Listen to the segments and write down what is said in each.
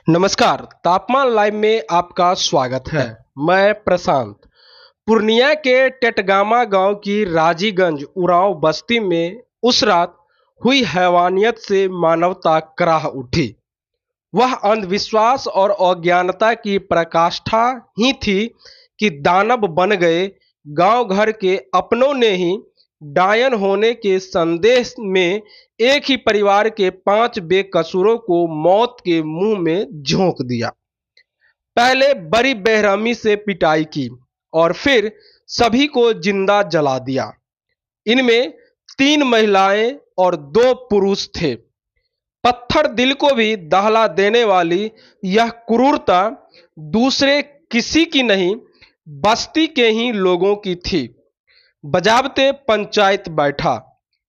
नमस्कार, तापमान लाइव में आपका स्वागत है। मैं प्रशांत। पूर्णिया के टेटगामा गांव की राजीगंज उरांव बस्ती में उस रात हुई हैवानियत से मानवता कराह उठी। वह अंधविश्वास और अज्ञानता की पराकाष्ठा ही थी कि दानव बन गए गांव घर के अपनों ने ही डायन होने के संदेह में एक ही परिवार के 5 बेकसूरों को मौत के मुंह में झोंक दिया। पहले बड़ी बेरहमी से पिटाई की और फिर सभी को जिंदा जला दिया। इनमें 3 महिलाएं और 2 पुरुष थे। पत्थर दिल को भी दहला देने वाली यह क्रूरता दूसरे किसी की नहीं, बस्ती के ही लोगों की थी। बजाबते पंचायत बैठा,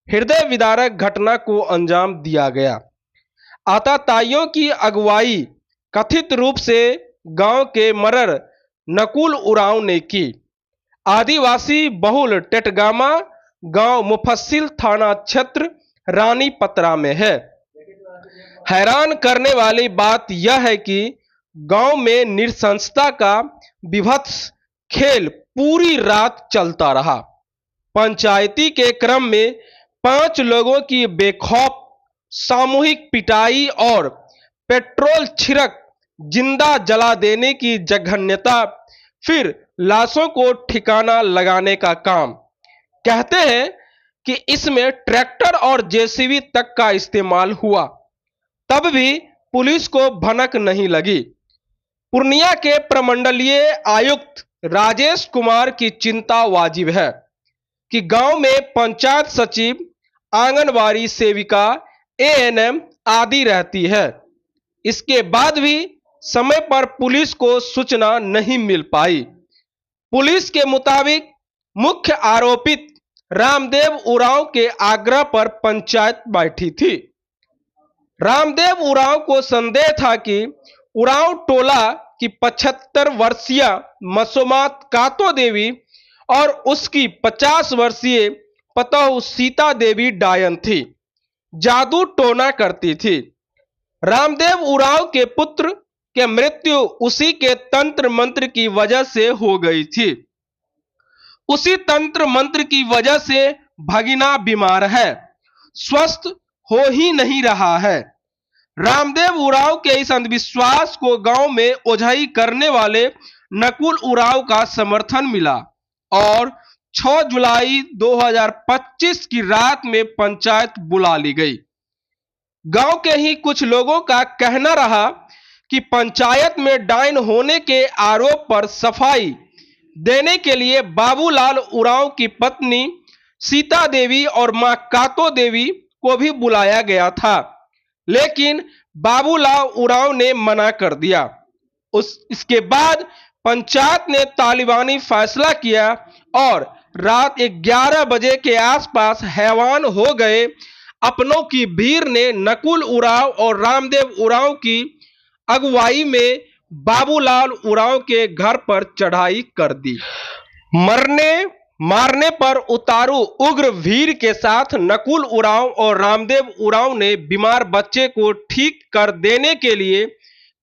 हृदय विदारक घटना को अंजाम दिया गया। आताताइयों की अगुवाई कथित रूप से गांव के मरर नकुल उरांव ने की। आदिवासी बहुल टेटगामा गांव मुफस्सिल थाना क्षेत्र रानी पतरा में है। हैरान करने वाली बात यह है कि गांव में नृशंसता का विभत्स खेल पूरी रात चलता रहा। पंचायती के क्रम में 5 लोगों की बेखौफ सामूहिक पिटाई और पेट्रोल छिड़क जिंदा जला देने की जघन्यता, फिर लाशों को ठिकाना लगाने का काम। कहते हैं कि इसमें ट्रैक्टर और जेसीबी तक का इस्तेमाल हुआ, तब भी पुलिस को भनक नहीं लगी। पूर्णिया के प्रमंडलीय आयुक्त राजेश कुमार की चिंता वाजिब है कि गांव में पंचायत सचिव, आंगनबाड़ी सेविका, एएनएम आदि रहती है। इसके बाद भी समय पर पुलिस को सूचना नहीं मिल पाई। पुलिस के मुताबिक मुख्य आरोपित रामदेव उरांव के आग्रह पर पंचायत बैठी थी। रामदेव उरांव को संदेह था कि उरांव टोला की 75 वर्षीय मसोमात कातो देवी और उसकी 50 वर्षीय पतोह सीता देवी डायन थी, जादू टोना करती थी। रामदेव उरांव के पुत्र के मृत्यु उसी के तंत्र मंत्र की वजह से हो गई थी। उसी तंत्र मंत्र की वजह से भगिना बीमार है, स्वस्थ हो ही नहीं रहा है। रामदेव उरांव के इस अंधविश्वास को गांव में ओझाई करने वाले नकुल उरांव का समर्थन मिला और 6 जुलाई 2025 की रात में पंचायत बुला ली गई। गांव के ही कुछ लोगों का कहना रहा कि पंचायत में डायन होने के आरोप पर सफाई देने के लिए बाबूलाल उरांव की पत्नी सीता देवी और मां कातो देवी को भी बुलाया गया था, लेकिन बाबूलाल उरांव ने मना कर दिया। इसके बाद पंचायत ने तालिबानी फैसला किया और रात 11 बजे के आसपास हैवान हो गए अपनों की भीड़ ने नकुल उरांव और रामदेव उरांव की अगुवाई में बाबूलाल उरांव के घर पर चढ़ाई कर दी। मरने मारने पर उतारू उग्र वीर के साथ नकुल उरांव और रामदेव उरांव ने बीमार बच्चे को ठीक कर देने के लिए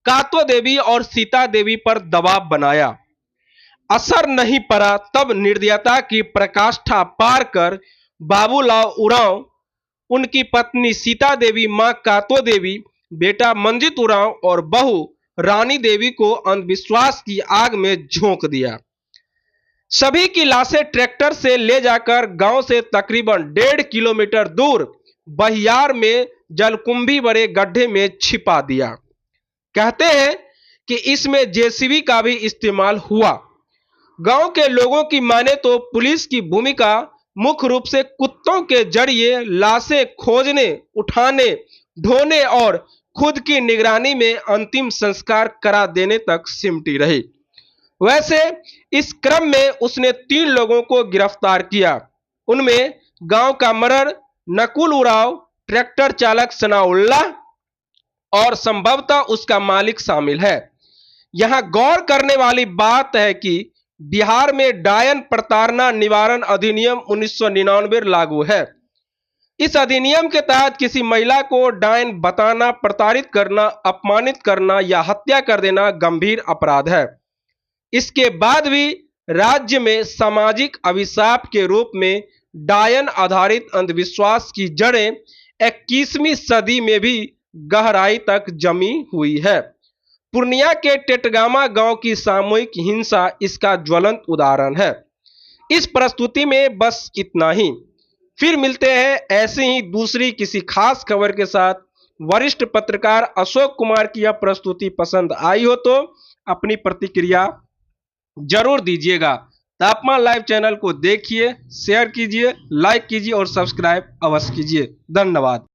कातो देवी और सीता देवी पर दबाव बनाया। असर नहीं पड़ा, तब निर्दयता की प्रकाष्ठा पार कर बाबूलाल उरांव, उनकी पत्नी सीता देवी, मां कातो देवी, बेटा मंजित उरांव और बहू रानी देवी को अंधविश्वास की आग में झोंक दिया। सभी की लाशें ट्रैक्टर से ले जाकर गांव से तकरीबन 1.5 किलोमीटर दूर बहियार में जलकुंभी बड़े गड्ढे में छिपा दिया। कहते हैं कि इसमें जेसीबी का भी इस्तेमाल हुआ। गांव के लोगों की माने तो पुलिस की भूमिका मुख्य रूप से कुत्तों के जरिए लाशें खोजने, उठाने, ढोने और खुद की निगरानी में अंतिम संस्कार करा देने तक सिमटी रही। वैसे इस क्रम में उसने 3 लोगों को गिरफ्तार किया। उनमें गांव का मरर नकुल उरांव, ट्रैक्टर चालक सनाउल्लाह और संभवतः उसका मालिक शामिल है। यहां गौर करने वाली बात है कि बिहार में डायन प्रताड़ना निवारण अधिनियम 1999 लागू है। इस अधिनियम के तहत किसी महिला को डायन बताना, प्रताड़ित करना, अपमानित करना या हत्या कर देना गंभीर अपराध है। इसके बाद भी राज्य में सामाजिक अभिशाप के रूप में डायन आधारित अंधविश्वास की जड़ें 21वीं सदी में भी गहराई तक जमी हुई है। पूर्णिया के टेटगामा गांव की सामूहिक हिंसा इसका ज्वलंत उदाहरण है। इस प्रस्तुति में बस इतना ही। फिर मिलते हैं ऐसे ही दूसरी किसी खास खबर के साथ। वरिष्ठ पत्रकार अशोक कुमार की यह प्रस्तुति पसंद आई हो तो अपनी प्रतिक्रिया जरूर दीजिएगा। तापमान लाइव चैनल को देखिए, शेयर कीजिए, लाइक कीजिए और सब्सक्राइब अवश्य कीजिए। धन्यवाद।